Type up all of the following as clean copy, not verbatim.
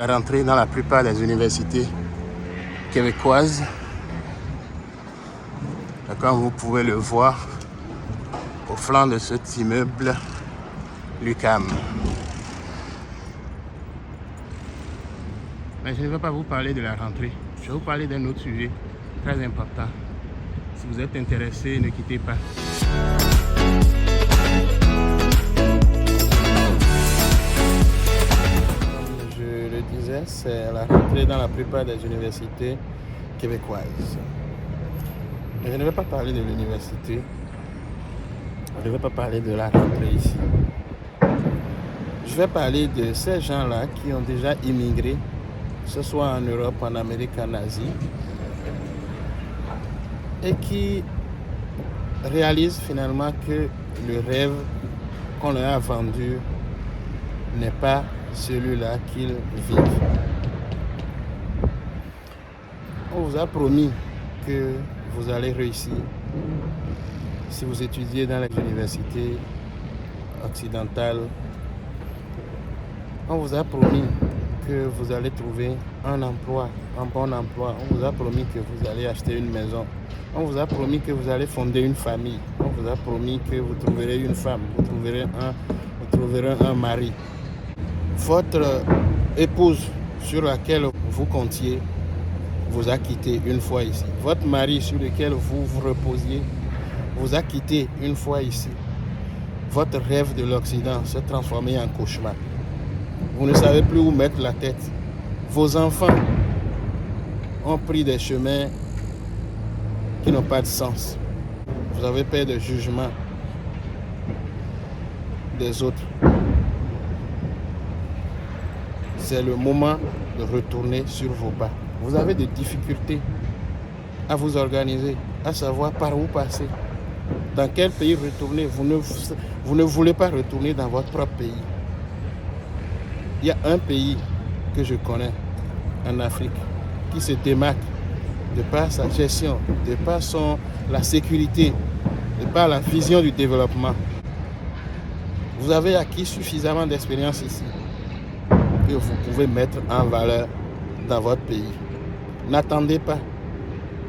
Rentrer dans la plupart des universités québécoises. Comme vous pouvez le voir, au flanc de cet immeuble, l'UQAM. Mais je ne vais pas vous parler de la rentrée. Je vais vous parler d'un autre sujet très important. Si vous êtes intéressé, ne quittez pas. Comme je le disais, c'est la rentrée dans la plupart des universités québécoises. Mais je ne vais pas parler de l'université. Je ne vais pas parler de la rentrée ici. Je vais parler de ces gens-là qui ont déjà immigré, que ce soit en Europe, en Amérique, en Asie, et qui réalisent finalement que le rêve qu'on leur a vendu n'est pas celui-là qu'ils vivent. On vous a promis que vous allez réussir si vous étudiez dans les universités occidentales. On vous a promis que vous allez trouver un emploi, un bon emploi. On vous a promis que vous allez acheter une maison. On vous a promis que vous allez fonder une famille. On vous a promis que vous trouverez une femme, vous trouverez un mari. Votre épouse sur laquelle vous comptiez vous a quitté une fois ici. Votre mari sur lequel vous vous reposiez vous a quitté une fois ici. Votre rêve de l'Occident s'est transformé en cauchemar. Vous ne savez plus où mettre la tête. Vos enfants ont pris des chemins qui n'ont pas de sens. Vous avez peur de jugement des autres. C'est le moment de retourner sur vos pas. Vous avez des difficultés à vous organiser, à savoir par où passer. Dans quel pays retourner? Vous ne voulez pas retourner dans votre propre pays. Il y a un pays que je connais en Afrique qui se démarque de par sa gestion, de par la sécurité, de par la vision du développement. Vous avez acquis suffisamment d'expérience ici que vous pouvez mettre en valeur dans votre pays. N'attendez pas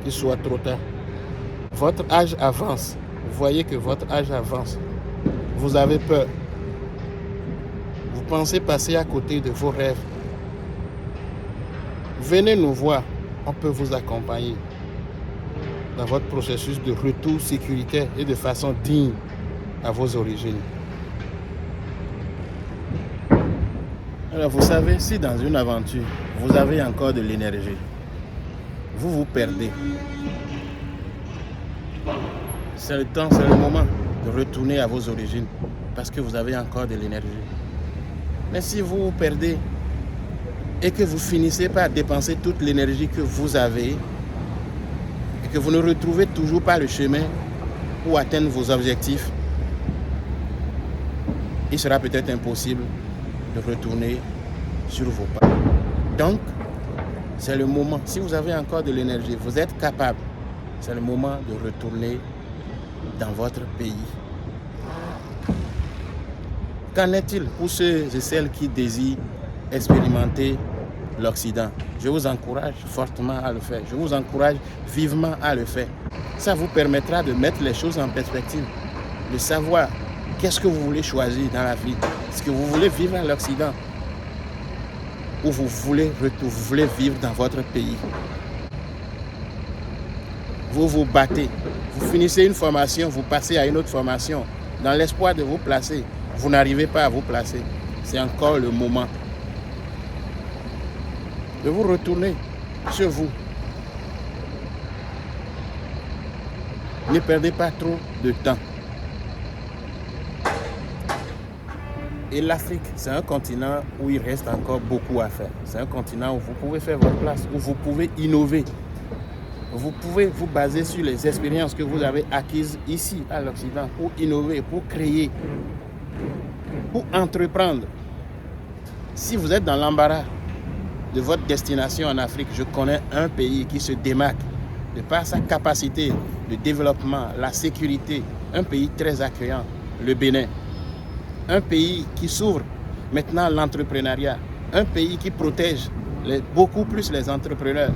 qu'il soit trop tard. Votre âge avance. Vous voyez que votre âge avance. Vous avez peur. Vous pensez passer à côté de vos rêves. Venez nous voir. On peut vous accompagner dans votre processus de retour sécuritaire et de façon digne à vos origines. Alors vous savez, si dans une aventure, vous avez encore de l'énergie, vous vous perdez. C'est le temps, c'est le moment de retourner à vos origines parce que vous avez encore de l'énergie. Mais si vous vous perdez et que vous finissez par dépenser toute l'énergie que vous avez et que vous ne retrouvez toujours pas le chemin pour atteindre vos objectifs, il sera peut-être impossible de retourner sur vos pas. Donc, c'est le moment. Si vous avez encore de l'énergie, vous êtes capable, c'est le moment de retourner dans votre pays. Qu'en est-il pour ceux et celles qui désirent expérimenter l'Occident? Je vous encourage fortement à le faire. Je vous encourage vivement à le faire. Ça vous permettra de mettre les choses en perspective, de savoir qu'est-ce que vous voulez choisir dans la vie. Est-ce que vous voulez vivre à l'Occident ou vous voulez vivre dans votre pays? Vous vous battez. Vous finissez une formation, vous passez à une autre formation dans l'espoir de vous placer. Vous n'arrivez pas à vous placer. C'est encore le moment de vous retourner chez vous. Ne perdez pas trop de temps. Et l'Afrique, c'est un continent où il reste encore beaucoup à faire. C'est un continent où vous pouvez faire votre place, où vous pouvez innover. Vous pouvez vous baser sur les expériences que vous avez acquises ici à l'Occident pour innover, pour créer, pour entreprendre. Si vous êtes dans l'embarras de votre destination en Afrique, je connais un pays qui se démarque de par sa capacité de développement, la sécurité, un pays très accueillant, le Bénin. Un pays qui s'ouvre maintenant à l'entrepreneuriat. un pays qui protège beaucoup plus les entrepreneurs.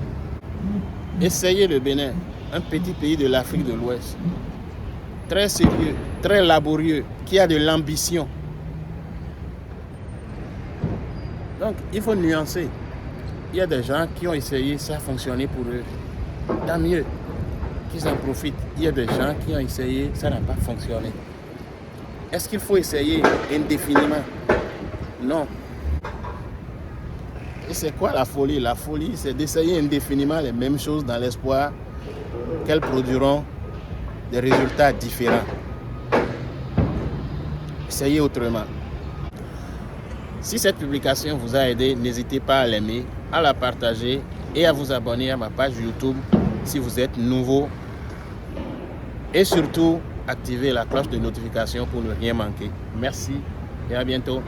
Essayez le Bénin, un petit pays de l'Afrique de l'Ouest, très sérieux, très laborieux, qui a de l'ambition. Donc, il faut nuancer. Il y a des gens qui ont essayé, ça a fonctionné pour eux. Tant mieux qu'ils en profitent. Il y a des gens qui ont essayé, ça n'a pas fonctionné. Est-ce qu'il faut essayer indéfiniment? Non. Et c'est quoi la folie? La folie, c'est d'essayer indéfiniment les mêmes choses dans l'espoir qu'elles produiront des résultats différents. Essayez autrement. Si cette publication vous a aidé, n'hésitez pas à l'aimer, à la partager et à vous abonner à ma page YouTube si vous êtes nouveau. Et surtout, activez la cloche de notification pour ne rien manquer. Merci et à bientôt.